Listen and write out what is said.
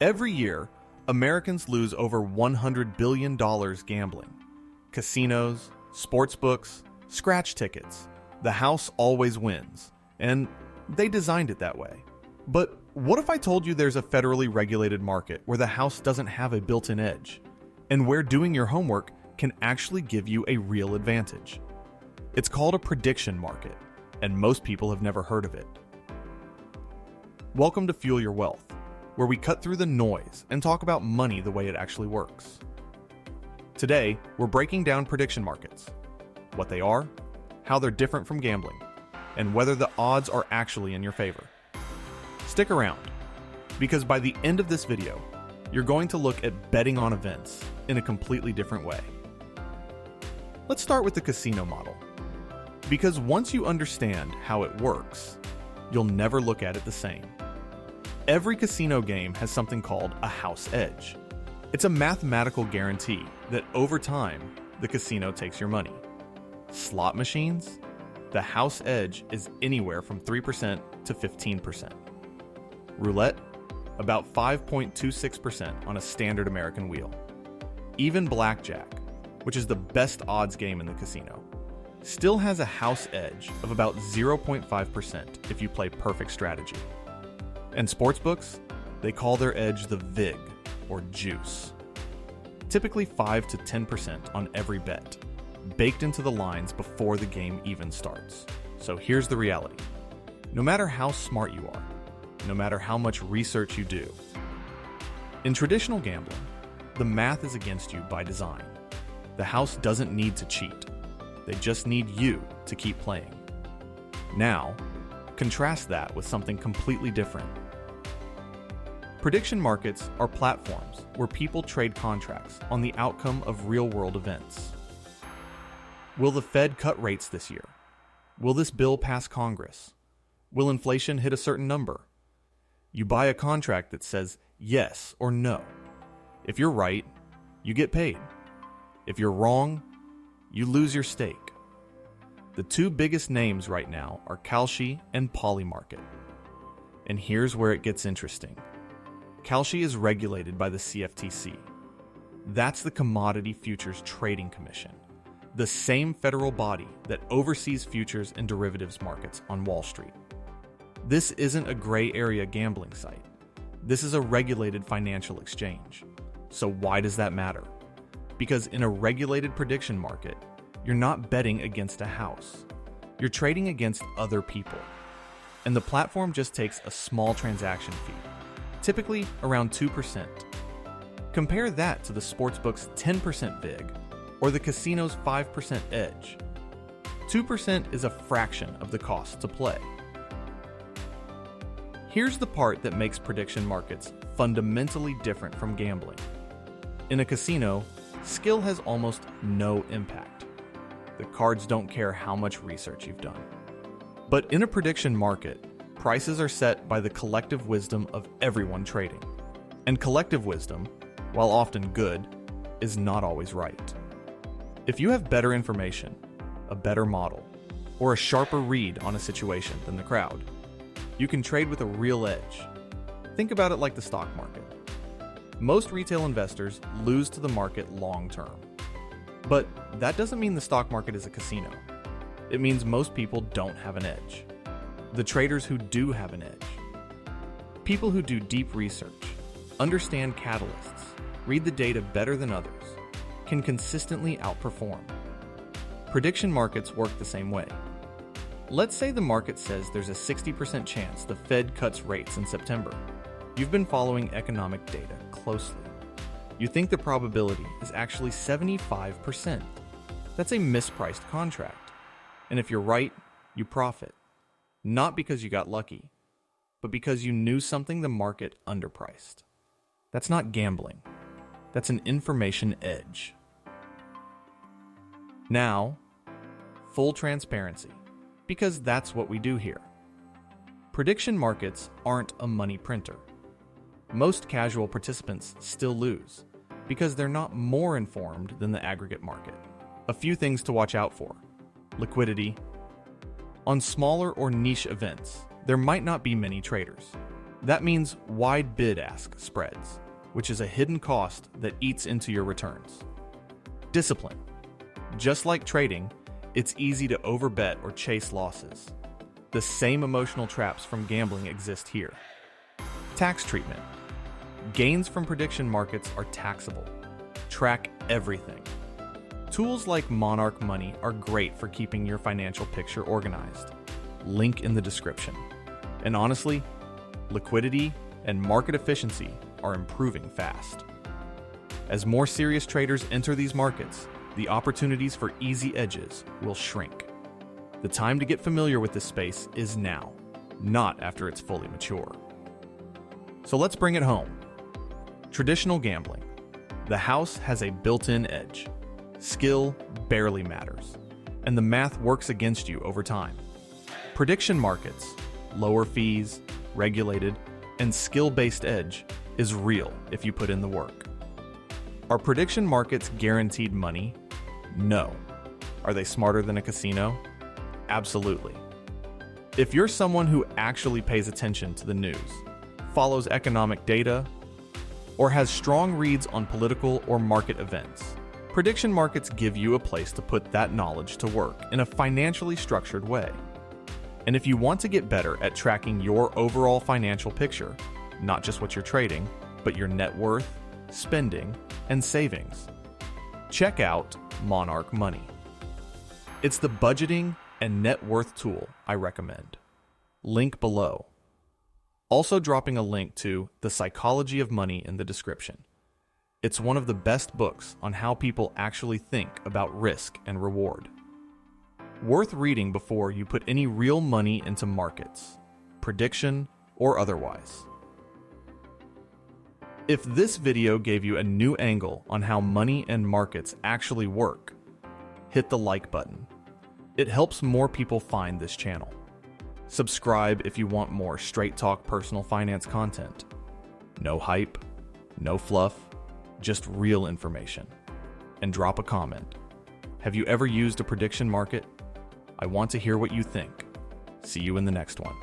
Every year, Americans lose over $100 billion gambling. Casinos, sports books, scratch tickets. The house always wins, and they designed it that way. But what if I told you there's a federally regulated market where the house doesn't have a built-in edge, and where doing your homework can actually give you a real advantage? It's called a prediction market, and most people have never heard of it. Welcome to Fuel Your Wealth, where we cut through the noise and talk about money the way it actually works. Today, we're breaking down prediction markets, what they are, how they're different from gambling, and whether the odds are actually in your favor. Stick around, because by the end of this video, you're going to look at betting on events in a completely different way. Let's start with the casino model, because once you understand how it works, you'll never look at it the same. Every casino game has something called a house edge. It's a mathematical guarantee that over time, the casino takes your money. Slot machines? The house edge is anywhere from 3% to 15%. Roulette? About 5.26% on a standard American wheel. Even blackjack, which is the best odds game in the casino, still has a house edge of about 0.5% if you play perfect strategy. And sportsbooks, they call their edge the VIG, or juice. Typically 5 to 10% on every bet, baked into the lines before the game even starts. So here's the reality. No matter how smart you are, no matter how much research you do, in traditional gambling, the math is against you by design. The house doesn't need to cheat. They just need you to keep playing. Now, contrast that with something completely different. Prediction markets are platforms where people trade contracts on the outcome of real-world events. Will the Fed cut rates this year? Will this bill pass Congress? Will inflation hit a certain number? You buy a contract that says yes or no. If you're right, you get paid. If you're wrong, you lose your stake. The two biggest names right now are Kalshi and Polymarket. And here's where it gets interesting. Kalshi is regulated by the CFTC. That's the Commodity Futures Trading Commission, the same federal body that oversees futures and derivatives markets on Wall Street. This isn't a gray area gambling site. This is a regulated financial exchange. So why does that matter? Because in a regulated prediction market, you're not betting against a house. You're trading against other people. And the platform just takes a small transaction fee, typically around 2%. Compare that to the sportsbook's 10% VIG or the casino's 5% edge. 2% is a fraction of the cost to play. Here's the part that makes prediction markets fundamentally different from gambling. In a casino, skill has almost no impact. The cards don't care how much research you've done. But in a prediction market, prices are set by the collective wisdom of everyone trading. And collective wisdom, while often good, is not always right. If you have better information, a better model, or a sharper read on a situation than the crowd, you can trade with a real edge. Think about it like the stock market. Most retail investors lose to the market long term. But that doesn't mean the stock market is a casino. It means most people don't have an edge. The traders who do have an edge, people who do deep research, understand catalysts, read the data better than others, can consistently outperform. Prediction markets work the same way. Let's say the market says there's a 60% chance the Fed cuts rates in September. You've been following economic data closely. You think the probability is actually 75%. That's a mispriced contract. And if you're right, you profit. Not because you got lucky, but because you knew something the market underpriced. That's not gambling. That's an information edge. Now, full transparency, because that's what we do here. Prediction markets aren't a money printer. Most casual participants still lose because they're not more informed than the aggregate market. A few things to watch out for. Liquidity. On smaller or niche events, there might not be many traders. That means wide bid-ask spreads, which is a hidden cost that eats into your returns. Discipline. Just like trading, it's easy to overbet or chase losses. The same emotional traps from gambling exist here. Tax treatment. Gains from prediction markets are taxable. Track everything. Tools like Monarch Money are great for keeping your financial picture organized. Link in the description. And honestly, liquidity and market efficiency are improving fast. As more serious traders enter these markets, the opportunities for easy edges will shrink. The time to get familiar with this space is now, not after it's fully mature. So let's bring it home. Traditional gambling. The house has a built-in edge. Skill barely matters, and the math works against you over time. Prediction markets, lower fees, regulated, and skill-based edge is real if you put in the work. Are prediction markets guaranteed money? No. Are they smarter than a casino? Absolutely. If you're someone who actually pays attention to the news, follows economic data, or has strong reads on political or market events, prediction markets give you a place to put that knowledge to work in a financially structured way. And if you want to get better at tracking your overall financial picture, not just what you're trading, but your net worth, spending, and savings, check out Monarch Money. It's the budgeting and net worth tool I recommend. Link below. Also dropping a link to The Psychology of Money in the description. It's one of the best books on how people actually think about risk and reward. Worth reading before you put any real money into markets, prediction or otherwise. If this video gave you a new angle on how money and markets actually work, hit the like button. It helps more people find this channel. Subscribe if you want more straight talk personal finance content. No hype, no fluff, just real information. And drop a comment. Have you ever used a prediction market? I want to hear what you think. See you in the next one.